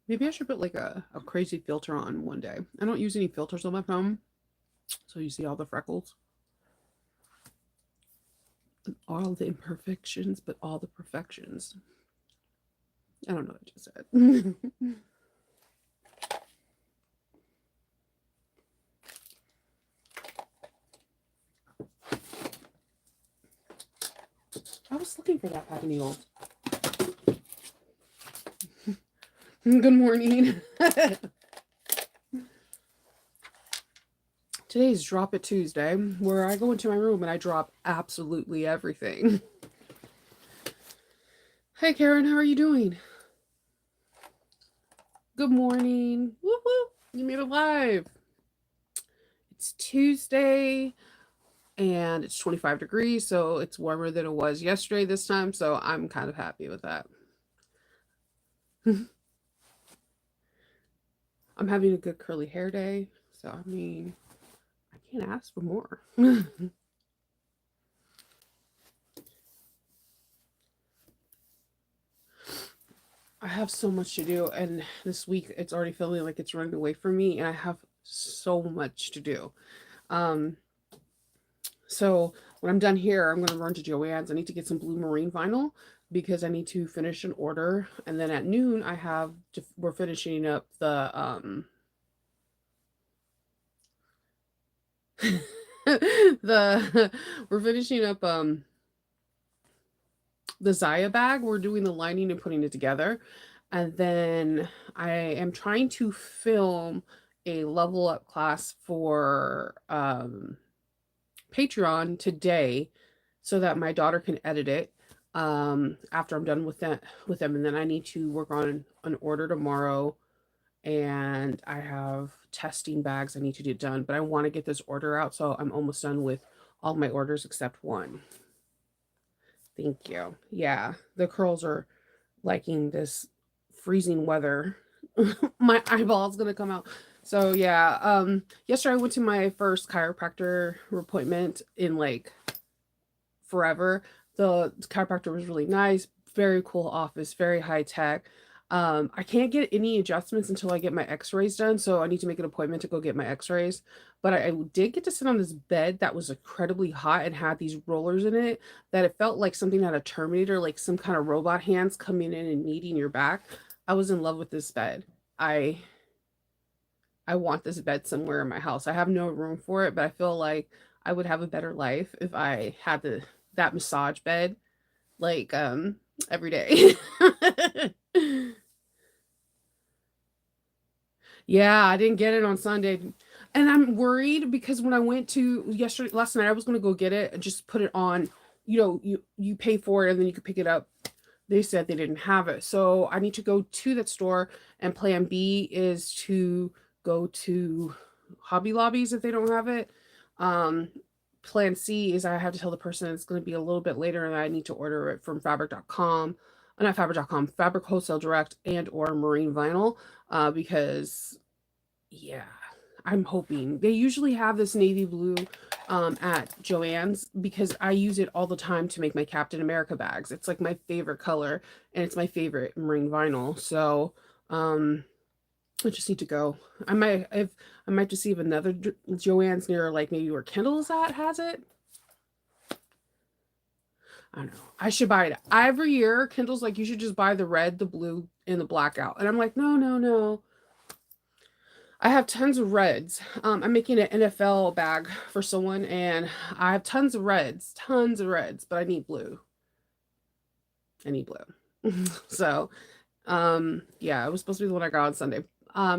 Maybe I should put like a crazy filter on one day. I don't use any filters on my phone, so you see all the freckles, all the imperfections, but all the perfections. I don't know what I just said. I was looking for that pack of needles. Good morning. Today's Drop It Tuesday, where I go into my room and I drop absolutely everything. Hey Karen, how are you doing? Good morning. Woo woo. You made it live. It's Tuesday and it's 25 degrees, so it's warmer than it was yesterday this time, so I'm kind of happy with that. I'm having a good curly hair day, so I mean, I can't ask for more. I have so much to do, and this week it's already feeling like it's running away from me, and I have so much to do. Um, so when I'm done here, I'm gonna run to Joann's. I need to get some blue marine vinyl because I need to finish an order, and then at noon we're finishing up the we're finishing up the Zaya bag. We're doing the lining and putting it together. And then I am trying to film a level up class for Patreon today so that my daughter can edit it after I'm done with them, and then I need to work on an order tomorrow, and I have testing bags I need to get done, but I want to get this order out, so I'm almost done with all my orders except one. Thank you. Yeah, the curls are liking this freezing weather. My eyeball's gonna come out. So yeah, yesterday I went to my first chiropractor appointment in like forever. The chiropractor was really nice, very cool office, very high tech. I can't get any adjustments until I get my x-rays done, so I need to make an appointment to go get my x-rays. But I did get to sit on this bed that was incredibly hot and had these rollers in it that it felt like something out of Terminator, like some kind of robot hands coming in and kneading your back. I was in love with this bed. I I want this bed somewhere in my house. I have no room for it, but I feel like I would have a better life if I had that massage bed like every day. Yeah, I didn't get it on Sunday. And I'm worried because when I went to yesterday last night I was going to go get it and just put it on, you pay for it and then you could pick it up. They said they didn't have it. So I need to go to that store, and plan B is to go to Hobby Lobbies if they don't have it. Um Plan C is I have to tell the person it's going to be a little bit later and I need to order it from fabric.com. Not fabric.com, Fabric Wholesale Direct and or Marine Vinyl because yeah, I'm hoping. They usually have this navy blue at Joann's because I use it all the time to make my Captain America bags. It's like my favorite color and it's my favorite marine vinyl. So, um I just need to go. I might just see if another Joann's near like maybe where Kindle's at has it. I don't know. I should buy it. Every year Kindle's like you should just buy the red, the blue, and the black out. And I'm like, no, no, no. I have tons of reds. I'm making an NFL bag for someone, and I have tons of reds, but I need blue. I need blue. So, yeah, it was supposed to be the one I got on Sunday.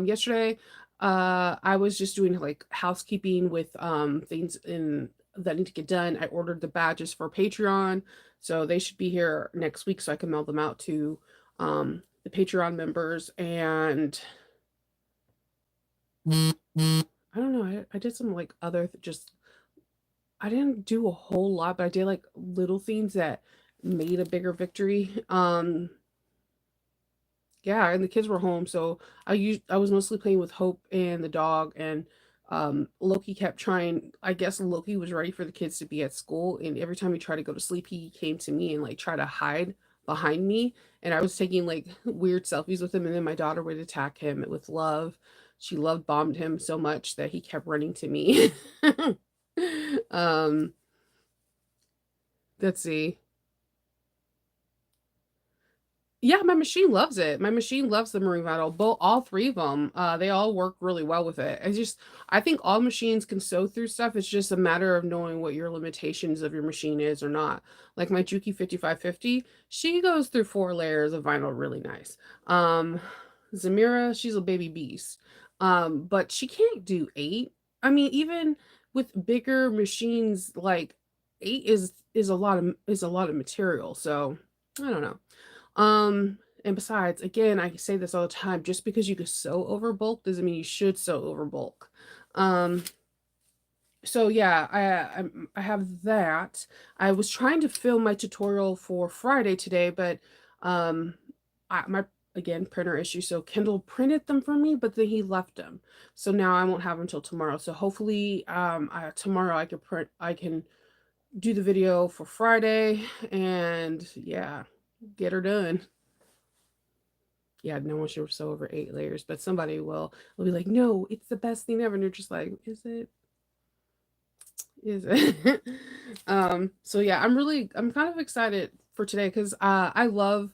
Yesterday, I was just doing like housekeeping with things in that need to get done. I ordered the badges for Patreon, so they should be here next week, so I can mail them out to the Patreon members. And I don't know. I did some like other just I didn't do a whole lot, but I did like little things that made a bigger victory. Yeah, and the kids were home, so I was mostly playing with Hope and the dog, and Loki kept trying. I guess Loki was ready for the kids to be at school, and every time he tried to go to sleep, he came to me and like tried to hide behind me, and I was taking like weird selfies with him, and then my daughter would attack him with love. She love bombed him so much that he kept running to me. um, let's see. Yeah, my machine loves it. My machine loves the Marine Vital. Both, all three of them, they all work really well with it. I think all machines can sew through stuff. It's just a matter of knowing what your limitations of your machine is or not. Like my Juki 5550, she goes through 4 layers of vinyl really nice. Zamira, she's a baby beast. But she can't do 8. I mean, even with bigger machines, like 8 is a lot of material. So I don't know. And besides, again, I say this all the time, just because you can sew over bulk doesn't mean you should sew over bulk. Um, so yeah, I have that. I was trying to film my tutorial for Friday today, but um, my again printer issue. So Kindle printed them for me, but then he left them. So now I won't have them until tomorrow. So hopefully, tomorrow I can do the video for Friday, and yeah, get her done. Yeah, no one should sew over 8 layers, but somebody will be like, no, it's the best thing ever. And they're just like, is it? Is it? So yeah, I'm kind of excited for today because I love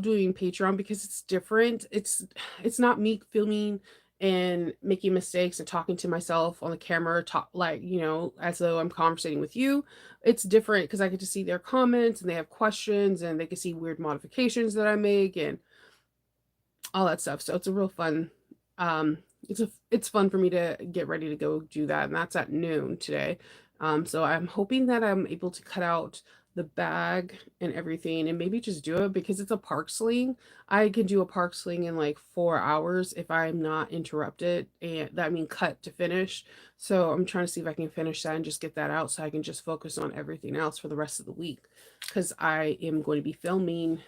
doing Patreon because it's different. It's not me filming and making mistakes and talking to myself on the camera, talk like, as though I'm conversating with you. It's different because I get to see their comments and they have questions and they can see weird modifications that I make and all that stuff. So it's a real fun it's fun for me to get ready to go do that, and that's at noon today. So I'm hoping that I'm able to cut out the bag and everything and maybe just do it because it's a park sling. I can do a park sling in like 4 hours if I'm not interrupted, and that means cut to finish. So I'm trying to see if I can finish that and just get that out so I can just focus on everything else for the rest of the week because I am going to be filming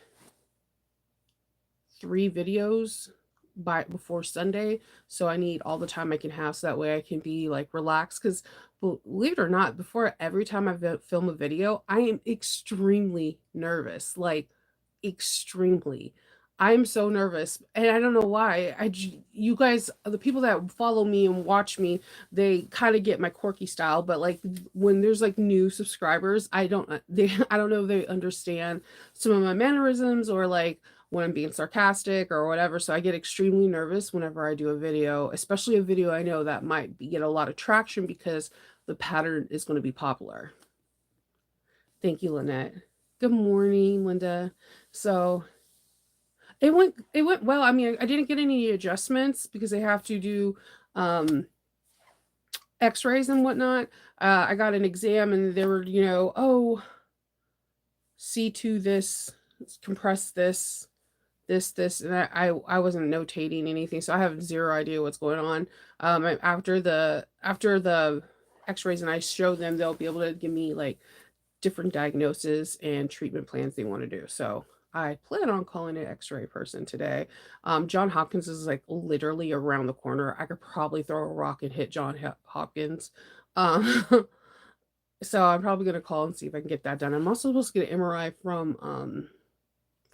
3 videos by before Sunday. So I need all the time I can have so that way I can be like relaxed. Because believe it or not, before every time I film a video, I am extremely nervous. Like extremely. I'm so nervous and I don't know why. You guys, the people that follow me and watch me, they kind of get my quirky style, but like when there's like new subscribers, I don't know if they understand some of my mannerisms or like when I'm being sarcastic or whatever. So I get extremely nervous whenever I do a video, especially a video I know that get a lot of traction because the pattern is going to be popular. Thank you, Lynette. Good morning, Linda. So it went well. I mean, I didn't get any adjustments because they have to do um x-rays and whatnot. I got an exam and they were, oh, C2 this, compress this, and I wasn't notating anything, so I have zero idea what's going on. After the x-rays and I show them, they'll be able to give me like different diagnosis and treatment plans they want to do. So I plan on calling an x-ray person today. John Hopkins is like literally around the corner. I could probably throw a rock and hit John Hopkins. Um, so I'm probably gonna call and see if I can get that done. I'm also supposed to get an MRI from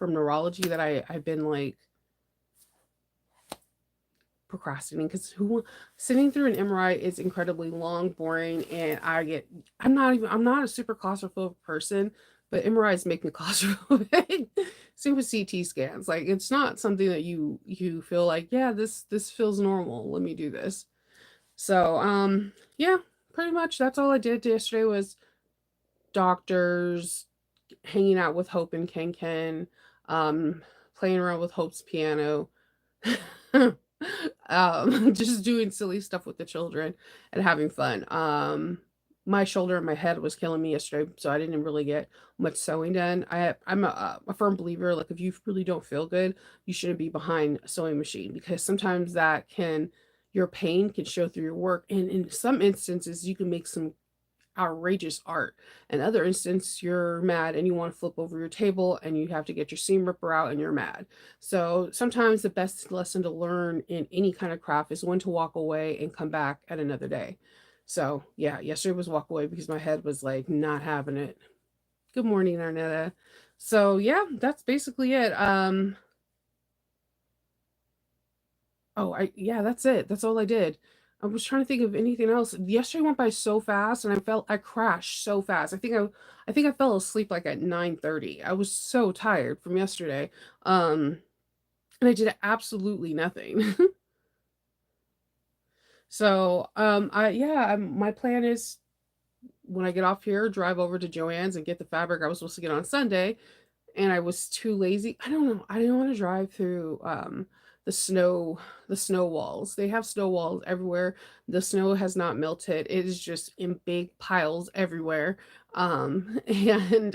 neurology that I've been like procrastinating because who sitting through an MRI is incredibly long, boring, and I'm not a super claustrophobic person, but MRIs make me claustrophobic. Same with CT scans. Like it's not something that you feel like, yeah, this feels normal. Let me do this. So yeah, pretty much that's all I did yesterday was doctors, hanging out with Hope and Ken, playing around with Hope's piano. Just doing silly stuff with the children and having fun. My shoulder and my head was killing me yesterday, so I didn't really get much sewing done. I'm a firm believer, like if you really don't feel good, you shouldn't be behind a sewing machine because sometimes your pain can show through your work, and in some instances, you can make some outrageous art. In other instance, you're mad and you want to flip over your table and you have to get your seam ripper out and you're mad. So sometimes the best lesson to learn in any kind of craft is when to walk away and come back at another day. So yeah, yesterday was walk away because my head was like not having it. Good morning, Arnetta. So yeah, that's basically it. Oh, yeah, that's it. That's all I did. I was trying to think of anything else. Yesterday went by so fast and I crashed so fast. I think I fell asleep like at 9:30. I was so tired from yesterday. Um and I did absolutely nothing. So, my plan is when I get off here, drive over to Joann's and get the fabric I was supposed to get on Sunday, and I was too lazy. I don't know. I didn't want to drive through the snow the snow walls. They have snow walls everywhere. The snow has not melted. It is just in big piles everywhere. And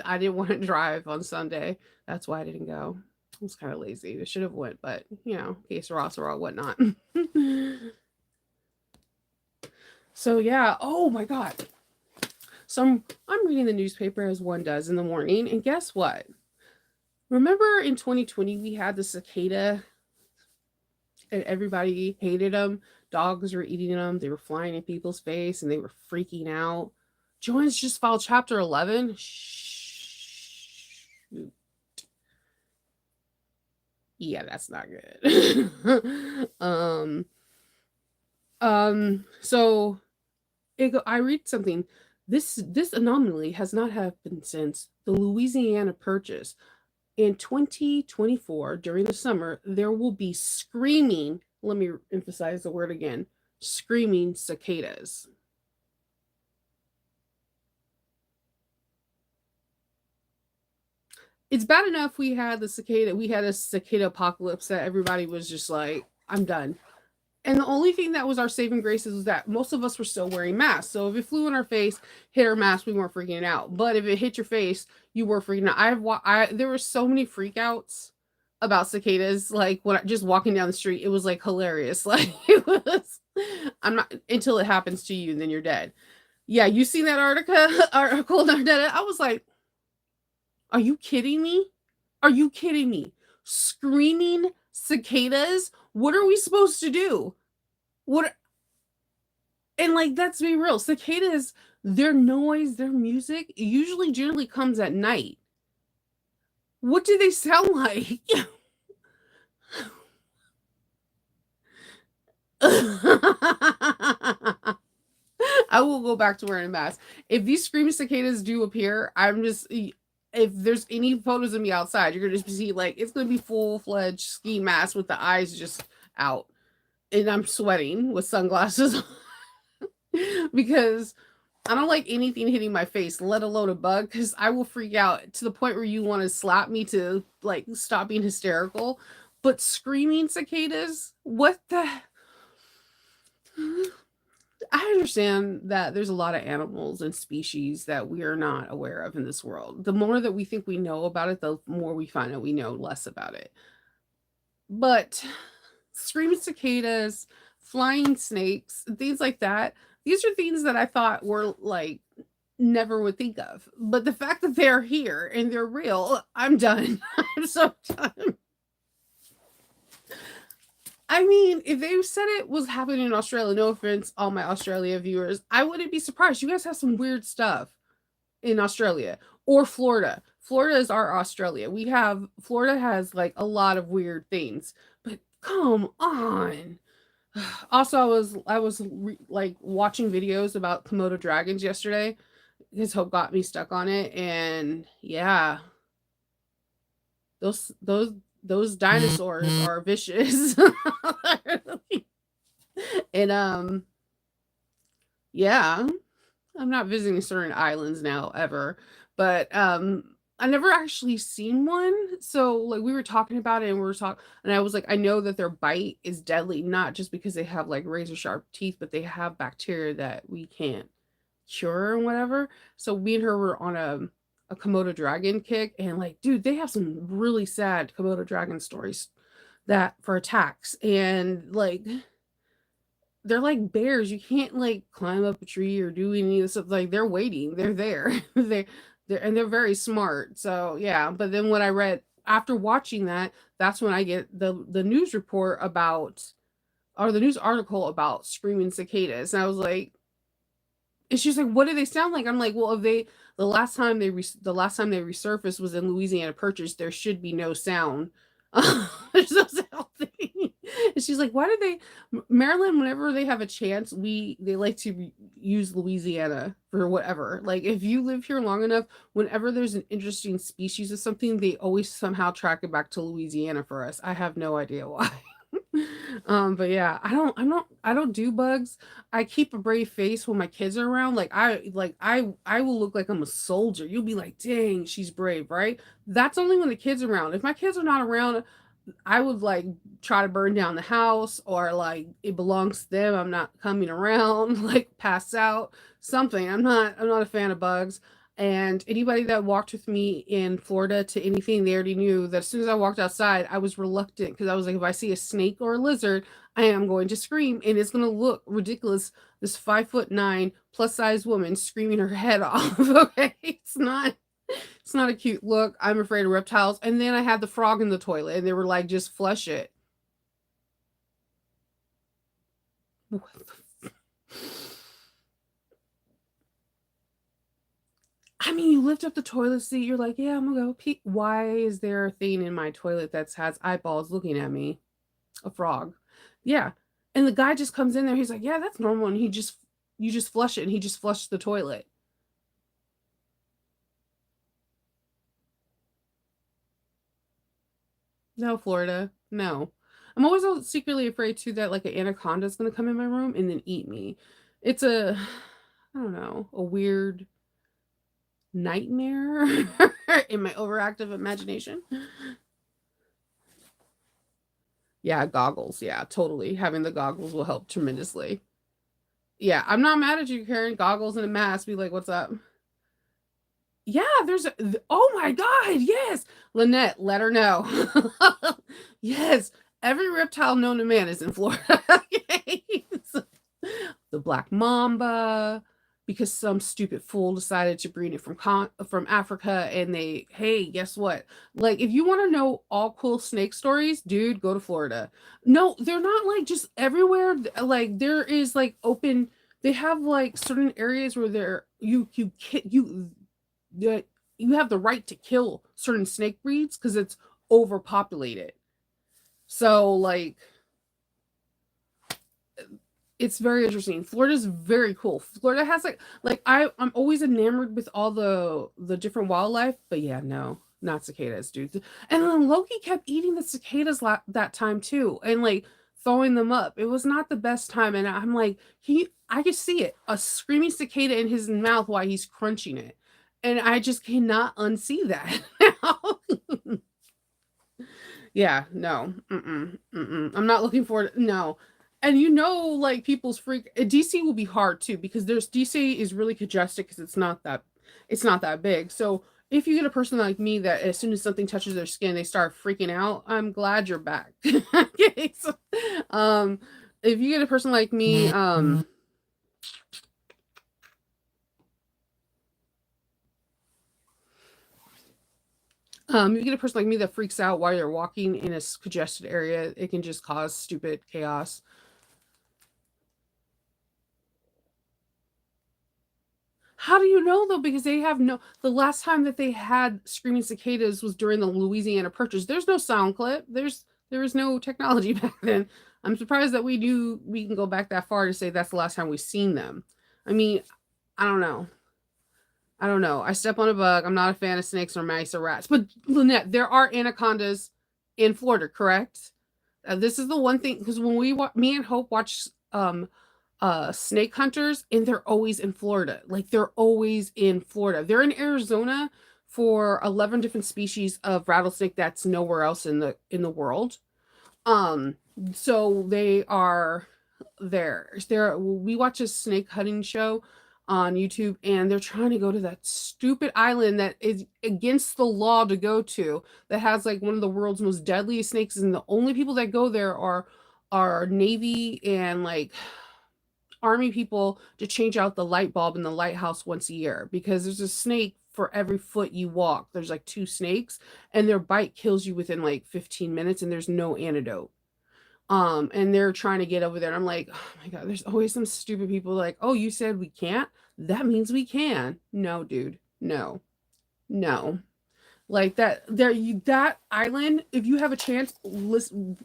I didn't want to drive on Sunday. That's why I didn't go. I was kind of lazy. I should have went, but que sera, sera, whatnot. So yeah. Oh my god. So I'm reading the newspaper as one does in the morning, and guess what? Remember in 2020 we had the cicada and everybody hated them. Dogs were eating them. They were flying in people's face and they were freaking out. Joanne's just filed chapter 11. Shoot. Yeah, that's not good. So I read something. This anomaly has not happened since the Louisiana Purchase. In 2024, during the summer, there will be screaming, let me emphasize the word again, screaming cicadas. It's bad enough we had a cicada apocalypse that everybody was just like, I'm done. And the only thing that was our saving grace is that most of us were still wearing masks. So if it flew in our face, hit our mask, we weren't freaking out. But if it hit your face, you were freaking out. There were so many freakouts about cicadas. Like when just walking down the street, it was like hilarious. Like it was. I'm not until it happens to you, and then you're dead. Yeah, you seen that article, Nardetta? I was like, are you kidding me? Are you kidding me? Screaming cicadas? What are we supposed to do? What and like let's be real, cicadas, their noise, their music usually generally comes at night. What do they sound like? I will go back to wearing a mask. If these screaming cicadas do appear, I'm just if there's any photos of me outside, you're gonna just see like it's gonna be full-fledged ski mask with the eyes just out. And I'm sweating with sunglasses on. Because I don't like anything hitting my face, let alone a bug, because I will freak out to the point where you want to slap me to like stop being hysterical. But screaming cicadas, what the? I understand that there's a lot of animals and species that we are not aware of in this world. The more that we think we know about it, the more we find out we know less about it. But screaming cicadas, flying snakes, things like that, these are things that I thought were like never would think of. But the fact that they're here and they're real, I'm done. I'm so done. I mean, if they said it was happening in Australia, no offense, all my Australia viewers, I wouldn't be surprised. You guys have some weird stuff in Australia or Florida. Florida is our Australia. Florida has like a lot of weird things, but come on. Also, like watching videos about Komodo dragons yesterday because Hope got me stuck on it, and yeah, those dinosaurs are vicious. And yeah, I'm not visiting certain islands now ever, but I never actually seen one. So like we were talking about it and we were talking and I was like, I know that their bite is deadly, not just because they have like razor sharp teeth, but they have bacteria that we can't cure and whatever. So me and her were on a Komodo dragon kick and like, dude, they have some really sad Komodo dragon stories that for attacks and like they're like bears. You can't like climb up a tree or do any of this stuff. Like they're waiting. They're there. They're very smart. So yeah. But then when I read after watching that, that's when I get the news report about or the news article about screaming cicadas. And I was like, And she's like, "What do they sound like?" I'm like, "Well, if they the last time they resurfaced was in Louisiana Purchase, there should be no sound." There's no sound thing. And she's like, "Why do they Maryland, whenever they have a chance, they like to use Louisiana for whatever. Like if you live here long enough, whenever there's an interesting species of something, they always somehow track it back to Louisiana for us. I have no idea why." But yeah, I don't do bugs. I keep a brave face when my kids are around. I will look like I'm a soldier. You'll be like, "Dang, she's brave," right? That's only when the kids are around. If my kids are not around, I would like try to burn down the house, or like it belongs to them. I'm not coming around, like pass out, something. I'm not a fan of bugs. And anybody that walked with me in Florida to anything, they already knew that as soon as I walked outside, I was reluctant because I was like, if I see a snake or a lizard, I am going to scream and it's going to look ridiculous. This 5'9" plus size woman screaming her head off. Okay. It's not a cute look. I'm afraid of reptiles. And then I had the frog in the toilet and they were like, just flush it. What the I mean, you lift up the toilet seat, you're like, "Yeah, I'm gonna go pee." Why is there a thing in my toilet that has eyeballs looking at me? A frog. Yeah. And the guy just comes in there, he's like, "Yeah, that's normal." And you just flush it and he just flushed the toilet. No, Florida. No. I'm always secretly afraid too that like an anaconda is gonna come in my room and then eat me. It's a I don't know, a weird nightmare in my overactive imagination. Yeah, goggles. Yeah, totally. Having the goggles will help tremendously. Yeah, I'm not mad at you carrying goggles and a mask. Be like, "What's up?" Yeah, oh my God, yes. Lynette, let her know. Yes, every reptile known to man is in Florida. Yes. The black mamba, because some stupid fool decided to bring it from Africa, and hey, guess what? Like, if you want to know all cool snake stories, dude, go to Florida. No, they're not like just everywhere. Like there is like open. They have like certain areas where you you have the right to kill certain snake breeds because it's overpopulated. So like it's very interesting. Florida's very cool. Florida has I'm always enamored with all the different wildlife, but yeah, no, not cicadas, dude. And then Loki kept eating the cicadas that time too, and like throwing them up. It was not the best time, and I'm like, I could see it, a screaming cicada in his mouth while he's crunching it, and I just cannot unsee that now. Yeah, no. Mm-mm, mm-mm. I'm not looking forward no. And like people's freak DC will be hard too because there's DC is really congested because it's not that big. So if you get a person like me that as soon as something touches their skin, they start freaking out, I'm glad you're back. Okay, so, um, if you get a person like me, you get a person like me that freaks out while you're walking in a congested area, it can just cause stupid chaos. How do you know though? Because they have the last time that they had screaming cicadas was during the Louisiana Purchase. There's no sound clip. There was no technology back then. I'm surprised that we can go back that far to say that's the last time we've seen them. I mean, I don't know. I don't know. I step on a bug. I'm not a fan of snakes or mice or rats. But Lynette, there are anacondas in Florida, correct? This is the one thing because when me and Hope watch snake hunters, and they're always in Florida. Like they're always in Florida. They're in Arizona for 11 different species of rattlesnake that's nowhere else in the world. Um so they are there. We watch a snake hunting show on YouTube and they're trying to go to that stupid island that is against the law to go to that has like one of the world's most deadliest snakes and the only people that go there are Navy and like army people to change out the light bulb in the lighthouse once a year because there's a snake for every foot you walk. There's like two snakes and their bite kills you within like 15 minutes and there's no antidote. And they're trying to get over there. And I'm like, oh my God, there's always some stupid people like, oh, you said we can't? that means we can. No, dude. No. No. Like that there you that island, if you have a chance, listen,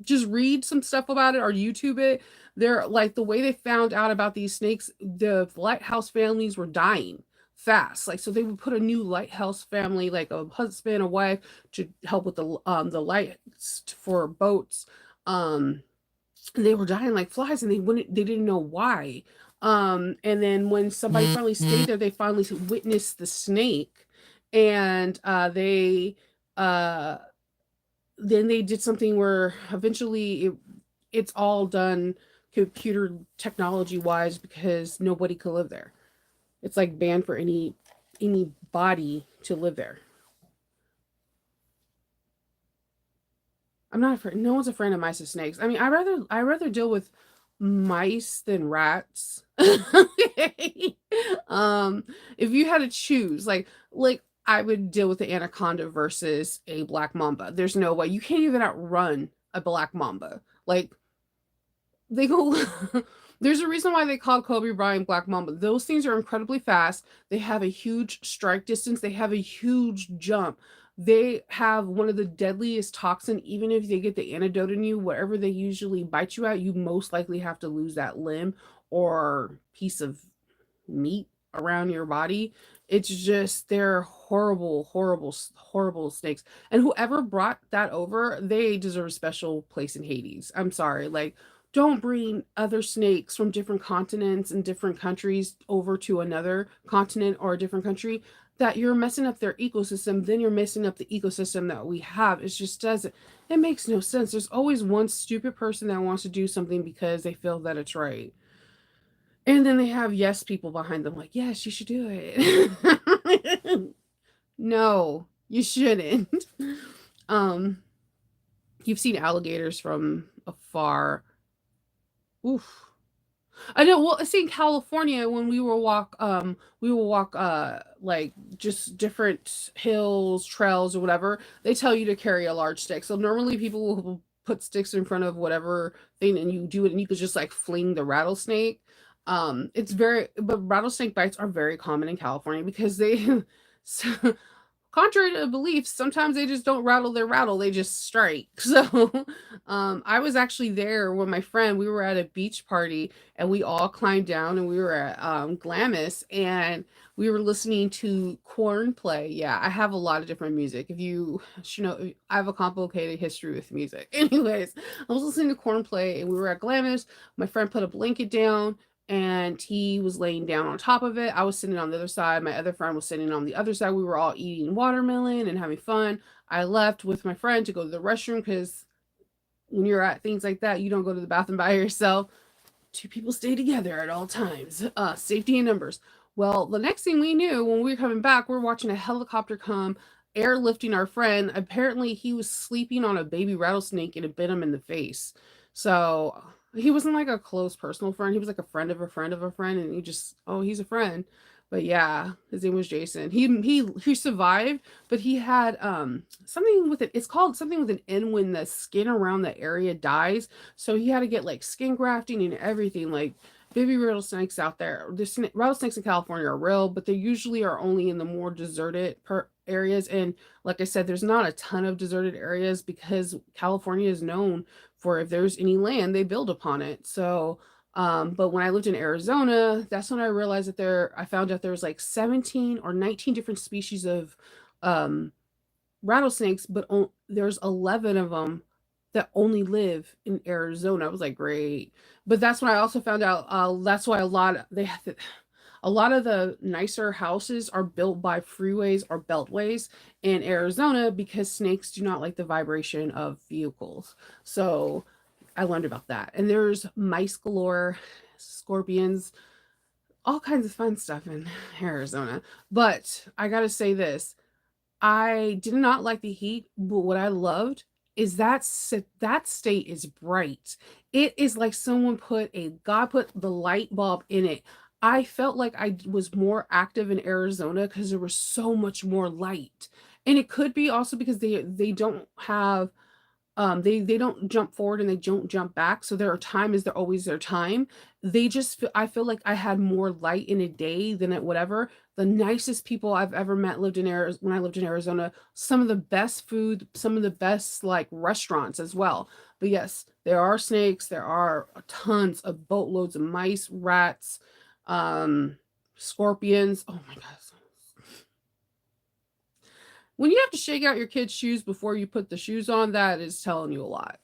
just read some stuff about it or YouTube it. They're like the way they found out about these snakes, the lighthouse families were dying fast. Like so they would put a new lighthouse family, like a husband, a wife, to help with the lights for boats. Um they were dying like flies and they didn't know why. And then when somebody finally stayed there, they finally witnessed the snake, and uh then they did something where eventually it's all done computer technology wise because nobody could live there. It's like banned for any body to live there. I'm not afraid. No one's afraid of mice and snakes. I mean, I rather deal with mice than rats. um, if you had to choose, like I would deal with the anaconda versus a black mamba. There's no way you can't even outrun a black mamba. Like they go. There's a reason why they call Kobe Bryant Black Mamba. Those things are incredibly fast. They have a huge strike distance. They have a huge jump. They have one of the deadliest toxin. Even if they get the antidote in you, whatever they usually bite you at, you most likely have to lose that limb or piece of meat around your body. It's just they're horrible, horrible, horrible snakes. And whoever brought that over, they deserve a special place in Hades. I'm sorry, like don't bring other snakes from different continents and different countries over to another continent or a different country. That you're messing up their ecosystem, then you're messing up the ecosystem that we have. It just doesn't. It makes no sense. There's always one stupid person that wants to do something because they feel that it's right. And then they have yes people behind them, like, yes, you should do it. No, you shouldn't. Um, you've seen alligators from afar. Oof. I know. Well, see, in California, when we will walk, like just different hills, trails, or whatever. They tell you to carry a large stick. So normally people will put sticks in front of whatever thing, and you do it, and you could just like fling the rattlesnake. But rattlesnake bites are very common in California because they, so, contrary to belief, sometimes they just don't rattle their rattle, they just strike. So, I was actually there with my friend. We were at a beach party and we all climbed down and we were at Glamis and we were listening to corn play. Yeah, I have a lot of different music. If you know, I have a complicated history with music. Anyways, I was listening to corn play and we were at Glamis. My friend put a blanket down and he was laying down on top of it. I was sitting on the other side. My other friend was sitting on the other side. We were all eating watermelon and having fun. I left with my friend to go to the restroom because when you're at things like that, you don't go to the bathroom by yourself. Two people stay together at all times. Safety in numbers. Well, the next thing we knew, when we were coming back, we are watching a helicopter come airlifting our friend. Apparently, he was sleeping on a baby rattlesnake and it bit him in the face. So he wasn't like a close personal friend. He was like a friend of a friend of a friend, and he just he's a friend. But yeah, his name was Jason. He survived, but he had something with it. It's called something with an N when the skin around the area dies. So he had to get like skin grafting and everything. Like baby rattlesnakes out there, rattlesnakes in California are real, but they usually are only in the more deserted areas. And like I said, there's not a ton of deserted areas because California is known for if there's any land, they build upon it. So, but when I lived in Arizona, that's when I realized that I found out there was like 17 or 19 different species of um, rattlesnakes, but there's 11 of them that only live in Arizona. I was like, great. But that's when I also found out that's why a lot of the nicer houses are built by freeways or beltways in Arizona because snakes do not like the vibration of vehicles. So I learned about that. And there's mice galore, scorpions, all kinds of fun stuff in Arizona. But I got to say this, I did not like the heat, but what I loved is that state is bright. It is like someone God put the light bulb in it. I felt like I was more active in Arizona because there was so much more light. And it could be also because they don't have They don't jump forward and they don't jump back, so their time is their always their time. They just I feel like I had more light in a day than at whatever. The nicest people I've ever met lived in Arizona when I lived in Arizona. Some of the best food, some of the best, like, restaurants as well. But yes, there are snakes, there are tons of boatloads of mice, rats, um, scorpions. Oh my god. When you have to shake out your kids' shoes before you put the shoes on, that is telling you a lot.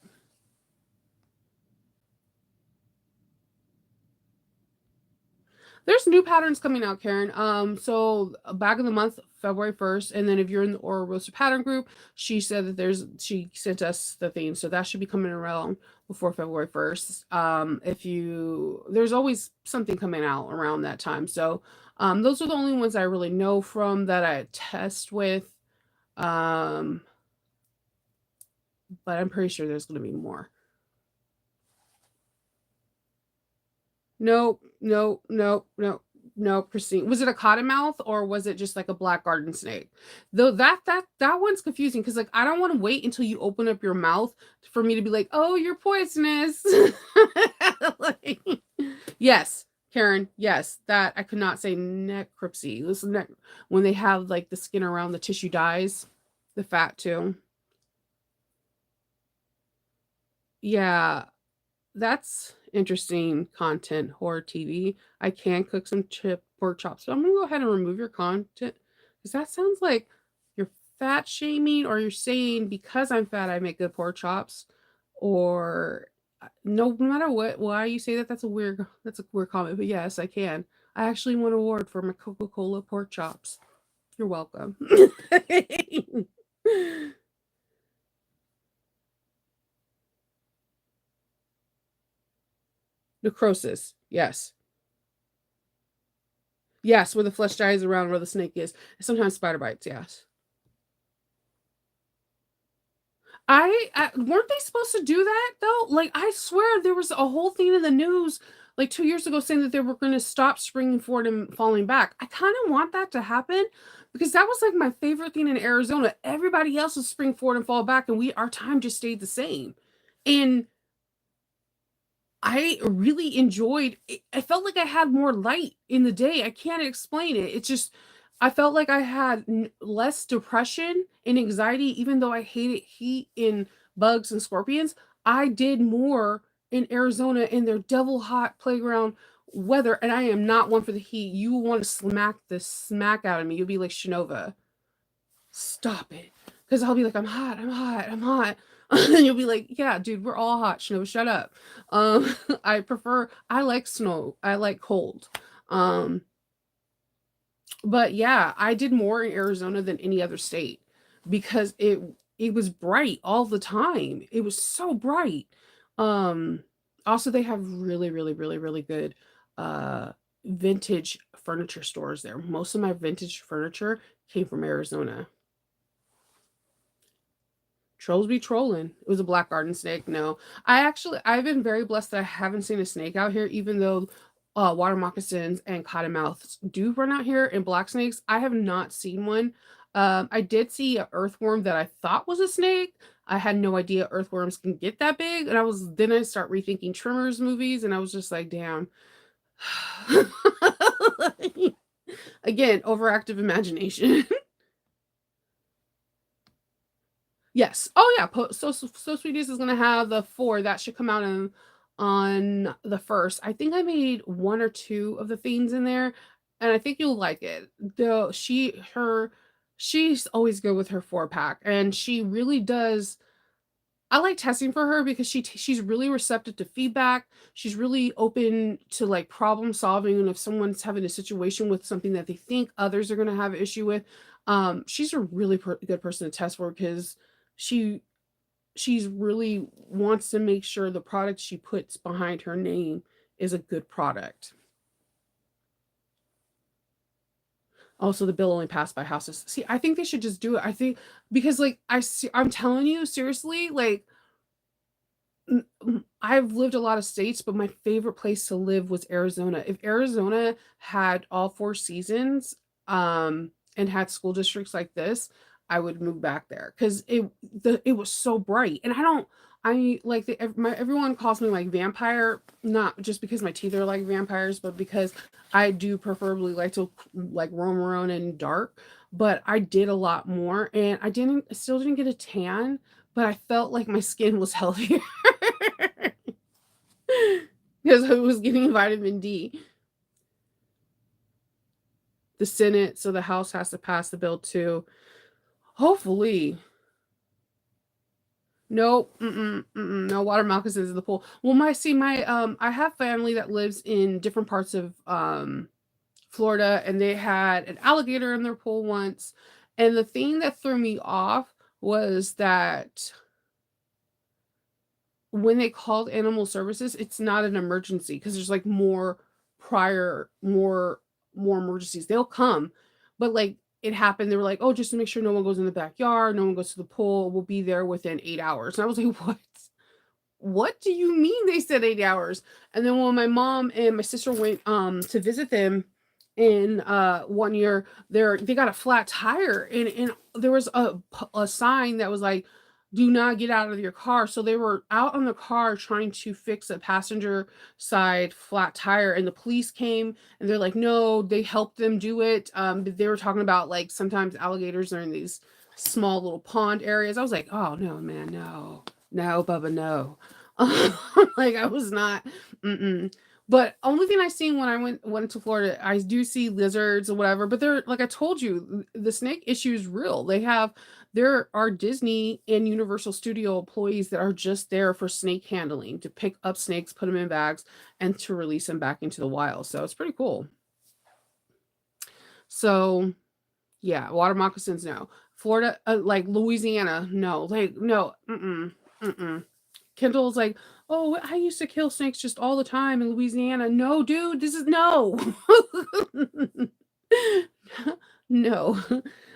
There's new patterns coming out, Karen. So back in the month, February 1st, and then if you're in the Aura Rosa pattern group, she said that she sent us the theme, so that should be coming around before February 1st. If you there's always something coming out around that time. So those are the only ones I really know from that I test with. Um, but I'm pretty sure there's gonna be more. Nope, nope, nope, nope, nope, Christine. Was it a cottonmouth or was it just like a black garden snake? Though that one's confusing because like I don't want to wait until you open up your mouth for me to be like, oh, you're poisonous. Like, yes, Karen, yes, that I could not say necropsy. This neck when they have like the skin around the tissue dies, the fat too. Yeah, that's interesting content, horror TV. I can cook some chip pork chops. So I'm gonna go ahead and remove your content because that sounds like you're fat shaming or you're saying because I'm fat I make good pork chops or no matter what why you say that that's a weird comment, but yes, I can. I actually won an award for my Coca-Cola pork chops. You're welcome. Necrosis. Yes. Yes, where the flesh dies around where the snake is. Sometimes spider bites, yes. I weren't they supposed to do that though? Like I swear there was a whole thing in the news like 2 years ago saying that they were going to stop springing forward and falling back. I kind of want that to happen because that was like my favorite thing in Arizona. Everybody else was spring forward and fall back and we our time just stayed the same. And I really enjoyed it. I felt like I had more light in the day. I can't explain it. It's just I felt like I had less depression and anxiety, even though I hated heat and bugs and scorpions. I did more in Arizona in their devil hot playground weather, and I am not one for the heat. You want to smack the smack out of me. You'll be like Shinova. Stop it. Because I'll be like, I'm hot, I'm hot, I'm hot. And you'll be like, yeah, dude, we're all hot. Snow, shut up. I like snow. I like cold. Um, but yeah, I did more in Arizona than any other state because it was bright all the time. It was so bright. Um, Also they have really, really, really, really good vintage furniture stores there. Most of my vintage furniture came from Arizona. Trolls be trolling. It was a black garden snake. No, I've been very blessed that I haven't seen a snake out here, even though water moccasins and cottonmouths do run out here and black snakes. I have not seen one. I did see an earthworm that I thought was a snake. I had no idea earthworms can get that big, and I start rethinking Tremors movies, and I was just like, damn. Again, overactive imagination. Yes. Oh yeah. So Sweeties is gonna have the four that should come out on the first. I think I made one or two of the fiends in there, and I think you'll like it. Though she's always good with her 4 pack, and she really does. I like testing for her because she's really receptive to feedback. She's really open to like problem solving, and if someone's having a situation with something that they think others are gonna have an issue with, she's a really good person to test for because she she's really wants to make sure the product she puts behind her name is a good product. Also, the bill only passed by houses. See, I think they should just do it. I think because like I'm telling you seriously, like I've lived a lot of states, but my favorite place to live was Arizona. If Arizona had all 4 seasons, and had school districts like this, I would move back there because it was so bright, and I like everyone calls me like vampire, not just because my teeth are like vampires, but because I do preferably like to like roam around in dark. But I did a lot more, and still didn't get a tan, but I felt like my skin was healthier because I was getting vitamin D. The Senate, so the House has to pass the bill too. Hopefully. Nope, no water moccasins in the pool. Well, I have family that lives in different parts of Florida, and they had an alligator in their pool once. And the thing that threw me off was that when they called animal services, it's not an emergency because there's like prior more emergencies. They'll come, but like it happened, they were like, "Oh, just to make sure no one goes in the backyard, no one goes to the pool, we'll be there within 8 hours." And I was like, "What? What do you mean they said 8 hours?" And then when my mom and my sister went to visit them in one year, they got a flat tire, and there was a sign that was like, "Do not get out of your car." So they were out on the car trying to fix a passenger side flat tire, and the police came, and they're like, "No," they helped them do it. But they were talking about like sometimes alligators are in these small little pond areas. I was like, "Oh no, man, no, no, Bubba, no." Like I was not. Mm-mm. But only thing I seen when I went to Florida, I do see lizards or whatever. But they're like I told you, the snake issue is real. There are Disney and Universal Studio employees that are just there for snake handling, to pick up snakes, put them in bags, and to release them back into the wild. So it's pretty cool. So yeah, water moccasins, no. Florida, like Louisiana, no. Like no, mm-mm. Kendall's like, "Oh, I used to kill snakes just all the time in Louisiana." No, dude, this is no. No.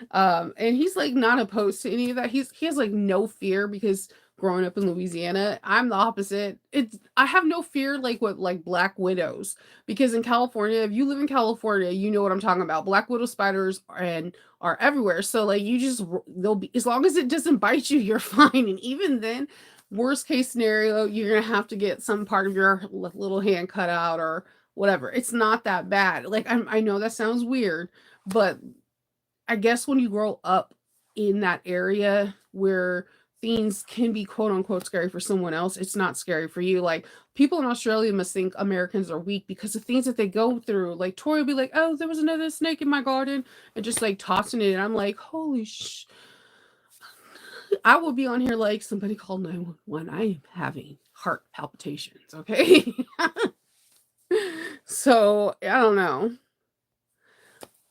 And he's like not opposed to any of that. He has like no fear because growing up in Louisiana, I'm the opposite. I have no fear like with like black widows because in California, if you live in California, you know what I'm talking about. Black widow spiders are everywhere. So like they'll be, as long as it doesn't bite you, you're fine. And even then, worst case scenario, you're gonna have to get some part of your little hand cut out or whatever. It's not that bad. Like I know that sounds weird, but I guess when you grow up in that area where things can be quote unquote scary for someone else, it's not scary for you. Like people in Australia must think Americans are weak because the things that they go through. Like Tori will be like, "Oh, there was another snake in my garden," and just like tossing it. And I'm like, "Holy sh!" I will be on here like somebody called 911. I am having heart palpitations. Okay. So I don't know.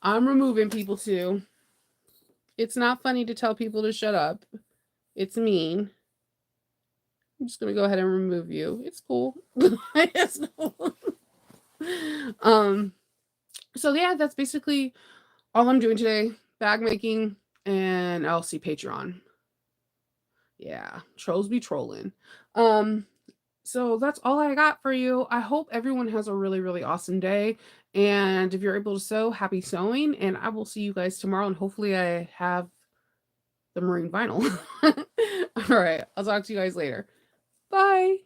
I'm removing people too. It's not funny to tell people to shut up. It's mean. I'm just gonna go ahead and remove you. It's cool. It's cool. um. So yeah, that's basically all I'm doing today. Bag making, and I'll see Patreon. Yeah, trolls be trolling. Um. So that's all I got for you. I hope everyone has a really, really awesome day. And if you're able to sew, happy sewing. And I will see you guys tomorrow. And hopefully, I have the marine vinyl. All right. I'll talk to you guys later. Bye.